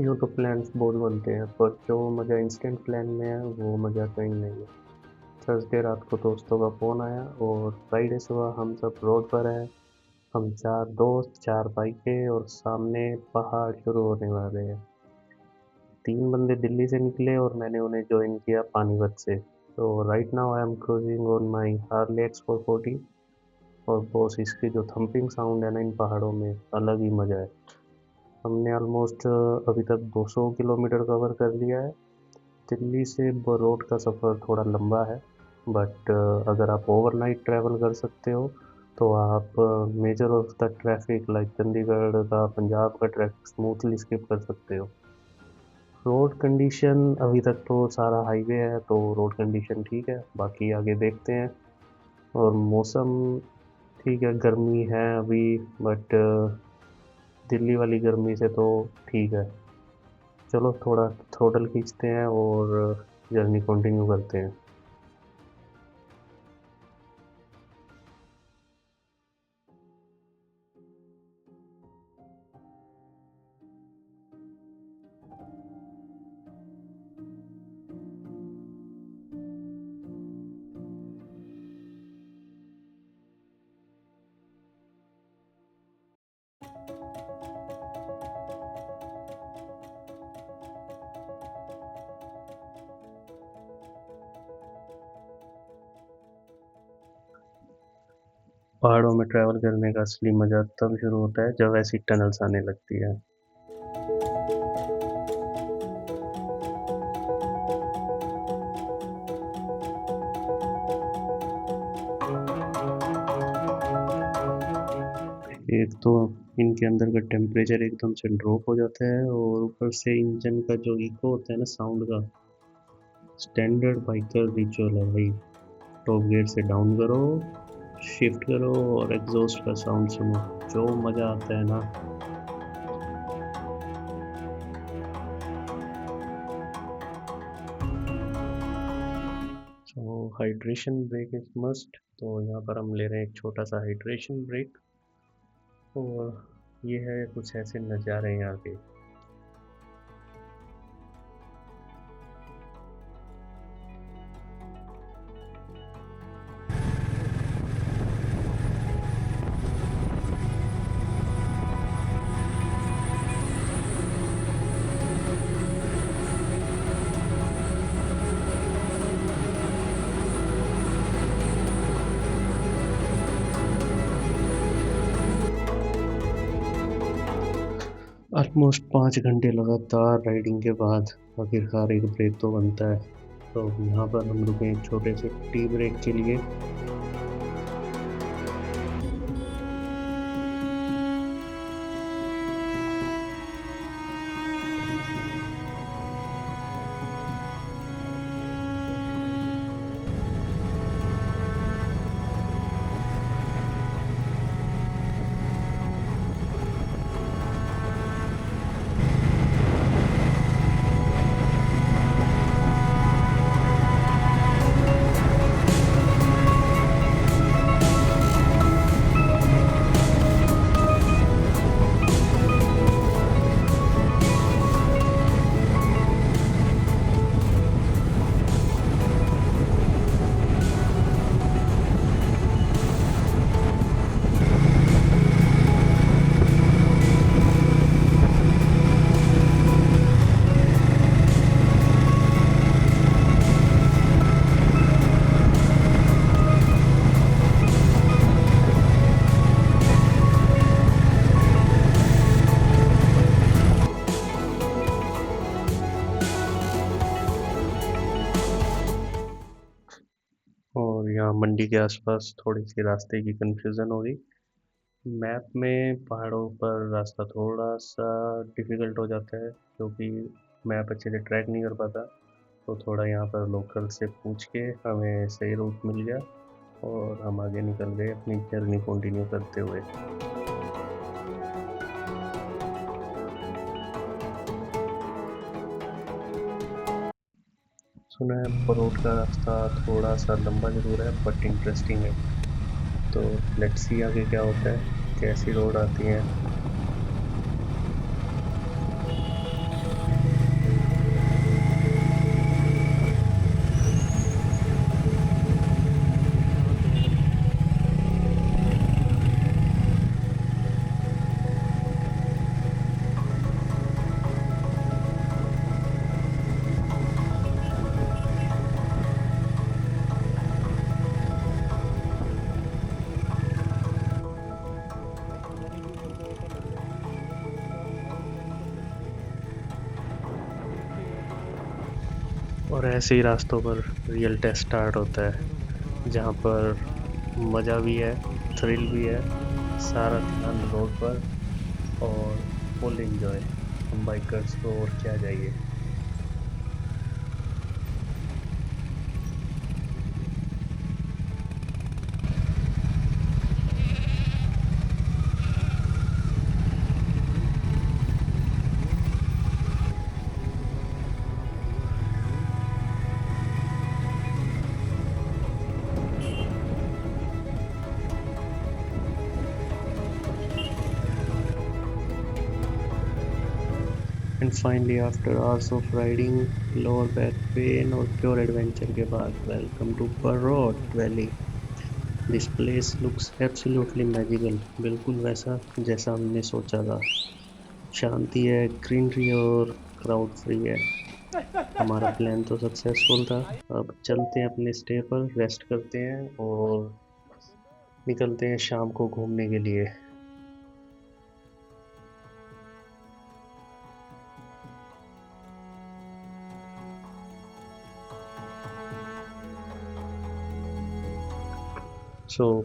यूँ तो प्लान्स बहुत बनते हैं पर जो मज़ा इंस्टेंट प्लान में है वो मज़ा कहीं नहीं है। थर्सडे रात को दोस्तों का फ़ोन आया और फ्राइडे सुबह हम सब रोड पर हैं। हम 4 दोस्त, 4 बाइकें और सामने पहाड़ शुरू होने वाले हैं। 3 बंदे दिल्ली से निकले और मैंने उन्हें जॉइन किया पानीपत से। तो right now I am cruising on my Harley एक्स440 और बॉस इसकी जो थंपिंग साउंड है ना इन पहाड़ों में अलग ही मज़ा है। हमने ऑलमोस्ट अभी तक 200 किलोमीटर कवर कर लिया है। दिल्ली से रोड का सफ़र थोड़ा लंबा है बट अगर आप ओवरनाइट ट्रैवल कर सकते हो तो आप measure of the traffic like Chandigarh का पंजाब का ट्रैफिक स्मूथली स्किप कर सकते हो। रोड कंडीशन अभी तक तो सारा हाईवे है तो रोड कंडीशन ठीक है, बाकी आगे देखते हैं। और मौसम ठीक है, गर्मी है अभी बट दिल्ली वाली गर्मी से तो ठीक है। चलो थोड़ा थ्रोटल खींचते हैं और जर्नी कंटिन्यू करते हैं। पहाड़ों में ट्रैवल करने का असली मज़ा तब शुरू होता है जब ऐसी टनल्स आने लगती है। एक तो इनके अंदर का टेम्परेचर एकदम से ड्रॉप हो जाता है और ऊपर से इंजन का जो इको होता है ना साउंड का, स्टैंडर्ड बाइकर रिचुअल है भाई। टॉप गियर से डाउन करो, शिफ्ट करो और एग्जॉस्ट का साउंड सुनो, जो मज़ा आता है ना। सो हाइड्रेशन ब्रेक इज मस्ट, तो यहाँ पर हम ले रहे हैं एक छोटा सा हाइड्रेशन ब्रेक। और ये है कुछ ऐसे नज़ारे यहाँ के। ऑलमोस्ट 5 घंटे लगातार राइडिंग के बाद आखिरकार एक ब्रेक तो बनता है। तो यहाँ पर हम रुके एक छोटे से टी ब्रेक के लिए। और यहाँ मंडी के आसपास थोड़ी सी रास्ते की कन्फ्यूज़न हो गई। मैप में पहाड़ों पर रास्ता थोड़ा सा डिफ़िकल्ट हो जाता है क्योंकि मैप अच्छे से ट्रैक नहीं कर पाता। तो थोड़ा यहाँ पर लोकल से पूछ के हमें सही रूट मिल गया और हम आगे निकल गए अपनी जर्नी कंटिन्यू करते हुए। सुना है बरोड का रास्ता थोड़ा सा लंबा ज़रूर है बट इंटरेस्टिंग है। तो लेट्स सी आगे क्या होता है, कैसी रोड आती है। और ऐसे ही रास्तों पर रियल टेस्ट स्टार्ट होता है, जहाँ पर मज़ा भी है, थ्रिल भी है, सारा ध्यान रोड पर और फुल एंजॉय। हम बाइकर्स को और क्या चाहिए। And finally after hours of riding, lower back pain और प्योर एडवेंचर के बाद, welcome to Barot valley. This place looks absolutely magical, बिल्कुल वैसा जैसा हमने सोचा था। शांति है, ग्रीनरी और क्राउड फ्री है। हमारा प्लान तो सक्सेसफुल था। अब चलते हैं अपने स्टे पर, रेस्ट करते हैं और निकलते हैं शाम को घूमने के लिए।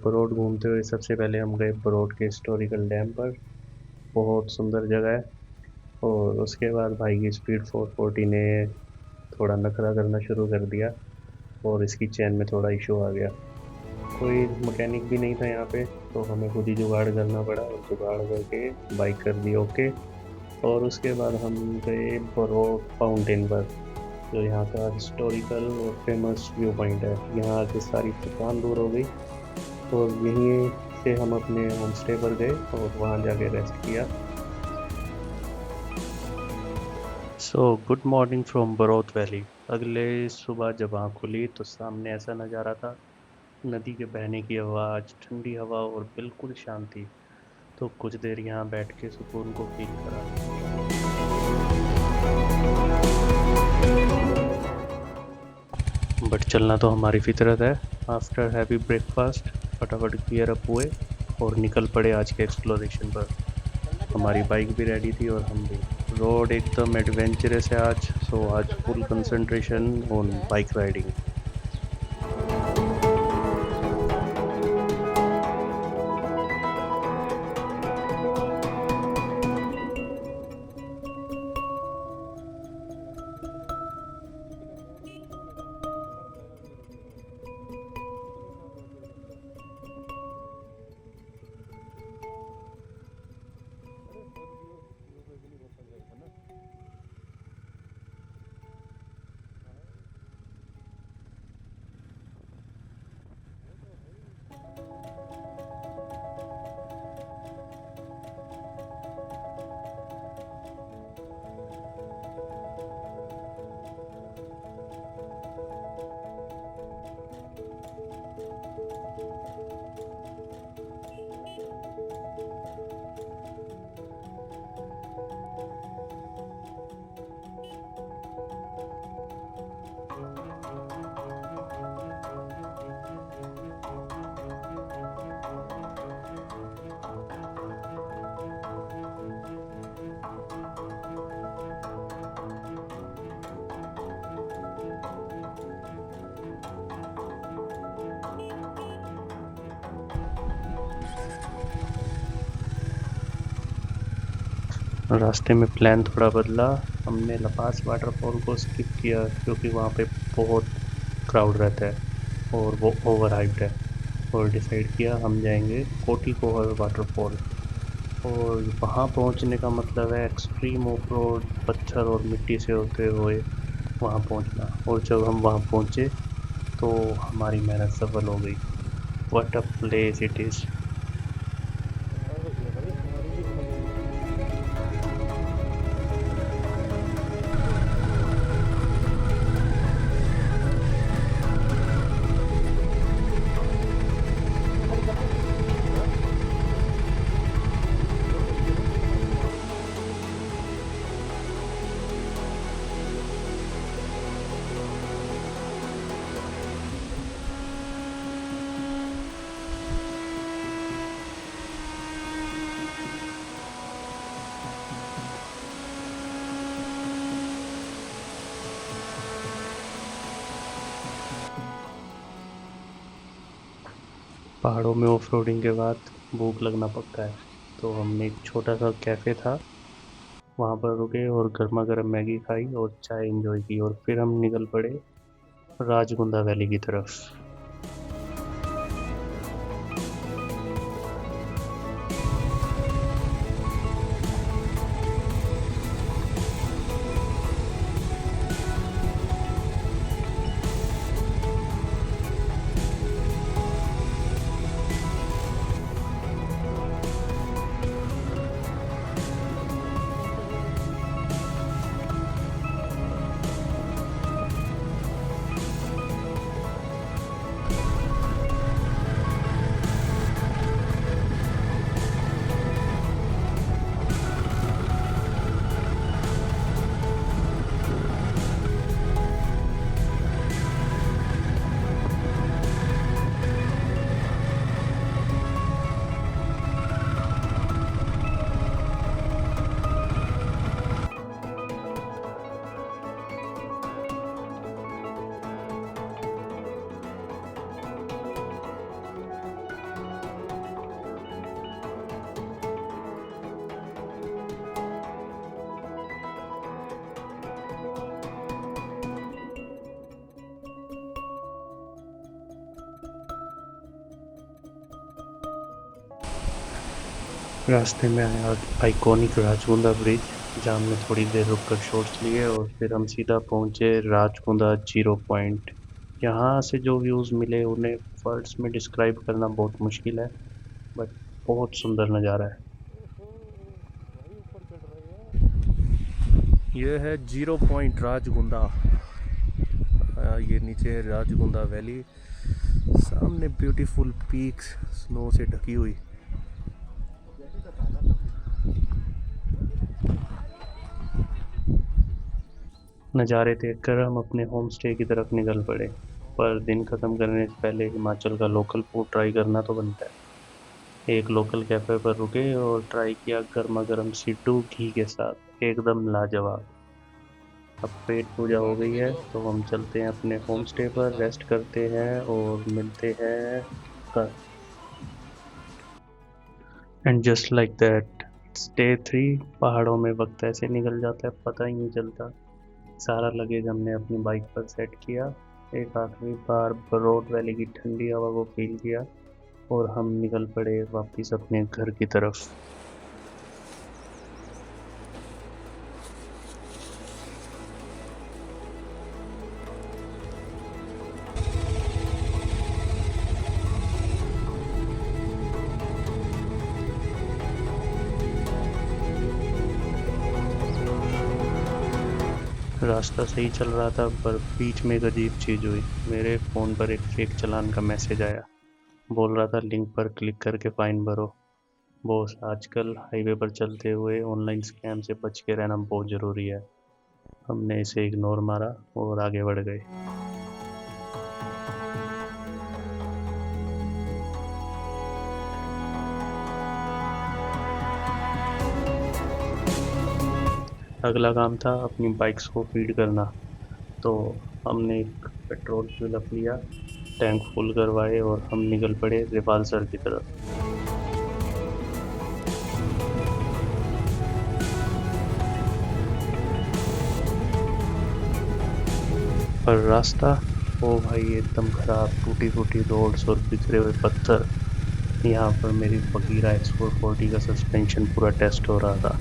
बरोट घूमते हुए सबसे पहले हम गए बरोट के हिस्टोरिकल डैम पर। बहुत सुंदर जगह है। और उसके बाद भाई की स्पीड 440 ने थोड़ा नखरा करना शुरू कर दिया और इसकी चैन में थोड़ा इशू आ गया। कोई मैकेनिक भी नहीं था यहाँ पे, तो हमें खुद ही जुगाड़ करना पड़ा और जुगाड़ करके बाइक कर दी ओके। और उसके बाद हम गए बरोट फाउंटेन पर, जो यहाँ का हिस्टोरिकल और फेमस व्यू पॉइंट है। यहाँ आके सारी थकान दूर हो गई और यहीं से हम अपने होम स्टे पर गए और वहाँ जाके रेस्ट किया। Good morning from Barot valley. अगले सुबह जब आँख खुली तो सामने ऐसा नज़ारा था, नदी के बहने की आवाज़, ठंडी हवा और बिल्कुल शांति। तो कुछ देर यहाँ बैठ के सुकून को फील करा। बट चलना तो हमारी फितरत है। आफ्टर हैवी ब्रेकफास्ट फटाफट गियर अप हुए और निकल पड़े आज के एक्सप्लोरेशन पर। हमारी बाइक भी रेडी थी और हम भी। रोड एकदम एडवेंचरस है आज, सो आज full concentration on bike riding. रास्ते में प्लान थोड़ा बदला। हमने लपास वाटरफॉल को स्किप किया क्योंकि वहाँ पे बहुत क्राउड रहता है और वो ओवर हाइप्ड है। और डिसाइड किया हम जाएंगे कोटी कोहर वाटरफॉल। और वहाँ पहुँचने का मतलब है एक्सट्रीम ऑफ रोड, पत्थर और मिट्टी से होते हुए वहाँ पहुँचना। और जब हम वहाँ पहुँचे तो हमारी मेहनत सफल हो गई। What a place it is. पहाड़ों में ऑफ रोडिंग के बाद भूख लगना पक्का है, तो हमने एक छोटा सा कैफ़े था वहाँ पर रुके और गर्मा गर्म मैगी खाई और चाय एंजॉय की, और फिर हम निकल पड़े राजगुंदा वैली की तरफ। रास्ते में आया आइकॉनिक राजगुंदा ब्रिज, जहाँ हमने थोड़ी देर रुक कर शॉट्स लिए और फिर हम सीधा पहुँचे राजगुंदा जीरो पॉइंट। यहाँ से जो व्यूज़ मिले उन्हें वर्ड्स में डिस्क्राइब करना बहुत मुश्किल है, बट बहुत सुंदर नज़ारा है। ये है जीरो पॉइंट राजगुंदा। ये नीचे है राजगुंदा वैली, सामने ब्यूटीफुल पीक्स स्नो से ढकी हुई। नज़ारे देखकर हम अपने होम स्टे की तरफ निकल पड़े, पर दिन ख़त्म करने से पहले हिमाचल का लोकल फूड ट्राई करना तो बनता है। एक लोकल कैफ़े पर रुके और ट्राई किया गर्मा गर्म सिड्डू घी के साथ, एकदम लाजवाब। अब पेट पूजा हो गई है, तो हम चलते हैं अपने होम स्टे पर, रेस्ट करते हैं और मिलते हैं कल। And just like that, it's day 3। पहाड़ों में वक्त ऐसे निकल जाता है, पता ही नहीं चलता। सारा लगेज हमने अपनी बाइक पर सेट किया, एक आखिरी बार बरोड वैली की ठंडी हवा को फील किया और हम निकल पड़े वापस अपने घर की तरफ। रास्ता सही चल रहा था, पर बीच में एक अजीब चीज़ हुई। मेरे फ़ोन पर एक फेक चालान का मैसेज आया, बोल रहा था लिंक पर क्लिक करके फ़ाइन भरो। बॉस, आजकल हाईवे पर चलते हुए ऑनलाइन स्कैम से बच के रहना बहुत ज़रूरी है। हमने इसे इग्नोर मारा और आगे बढ़ गए। अगला काम था अपनी बाइक्स को फीड करना, तो हमने एक पेट्रोल फिलअप लिया, टैंक फुल करवाए और हम निकल पड़े रिवाल्सर की तरफ। पर रास्ता, ओ भाई, एकदम ख़राब, टूटी फूटी रोड्स और बिखरे हुए पत्थर। यहाँ पर मेरी बगीरा X440 का सस्पेंशन पूरा टेस्ट हो रहा था।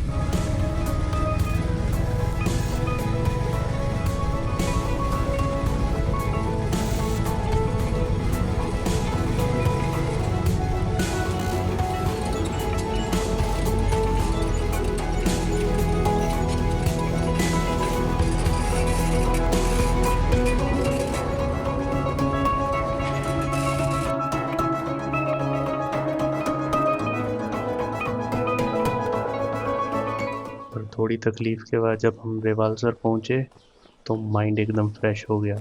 पर थोड़ी तकलीफ़ के बाद जब हम रिवाल्सर पहुँचे, तो माइंड एकदम फ्रेश हो गया।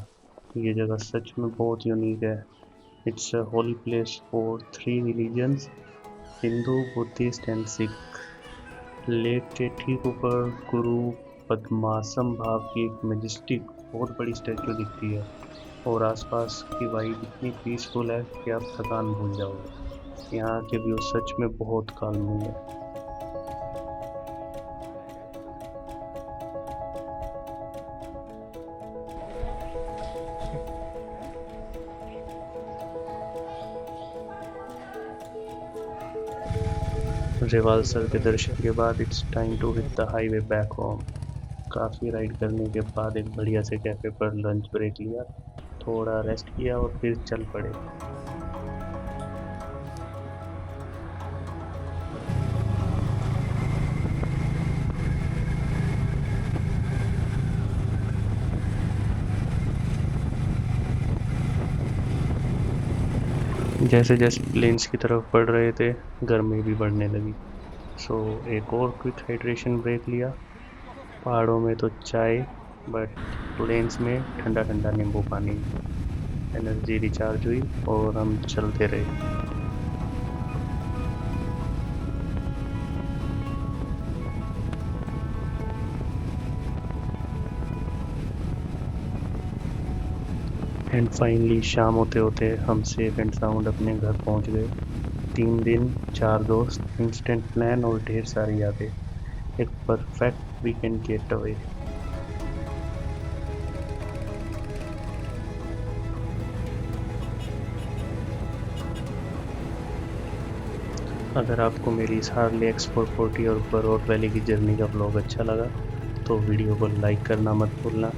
ये जगह सच में बहुत यूनिक है। It's a holy place for 3 religions, Hindu, Buddhist and Sikh. Lake के ठीक ऊपर गुरु पद्मासम भाव की एक मैजेस्टिक बहुत बड़ी स्टैचू दिखती है। और आसपास की वाइब इतनी पीसफुल है कि आप थकान भूल जाओगे। यहाँ के व्यू सच में बहुत काल्मिंग है। रिवालसर के दर्शन के बाद it's time to hit the highway back home. काफ़ी राइड करने के बाद एक बढ़िया से कैफ़े पर लंच ब्रेक लिया, थोड़ा रेस्ट किया और फिर चल पड़े। जैसे जैसे प्लेन्स की तरफ बढ़ रहे थे, गर्मी भी बढ़ने लगी। सो एक और क्विक हाइड्रेशन ब्रेक लिया। पहाड़ों में तो चाय, बट प्लेन्स में ठंडा ठंडा नींबू पानी। एनर्जी रिचार्ज हुई और हम चलते रहे। एंड फाइनली शाम होते होते हम सेफ एंड साउंड अपने घर पहुंच गए। 3 दिन, 4 दोस्त, इंस्टेंट प्लान और ढेर सारी यादें। एक परफेक्ट वीकेंड गेट अवे। अगर आपको मेरी इस हार्ले X440 और बरोट वैली की जर्नी का व्लॉग अच्छा लगा तो वीडियो को लाइक करना मत भूलना,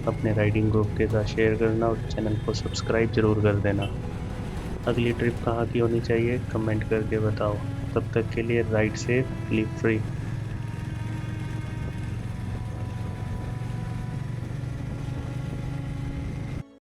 अपने राइडिंग ग्रुप के साथ शेयर करना और चैनल को सब्सक्राइब ज़रूर कर देना। अगली ट्रिप कहाँ की होनी चाहिए कमेंट करके बताओ। तब तक के लिए राइड सेफ, लिव फ्री।